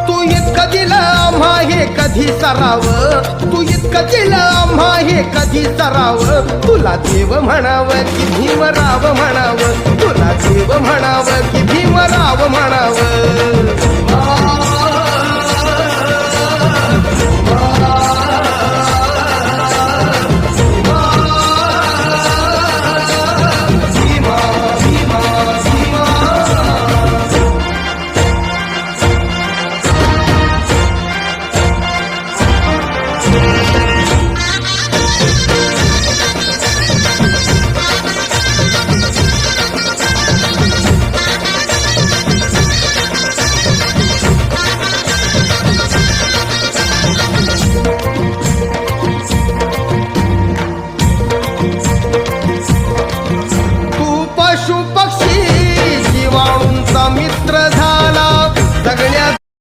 तू इतकं दिलं आम्हा हे कधी सराव, तू इतकं दिलं आम्हा हे कधी सराव. तुला देव म्हणावं की भीमराव म्हणावं, तुला देव म्हणावं की भीमराव म्हणावं.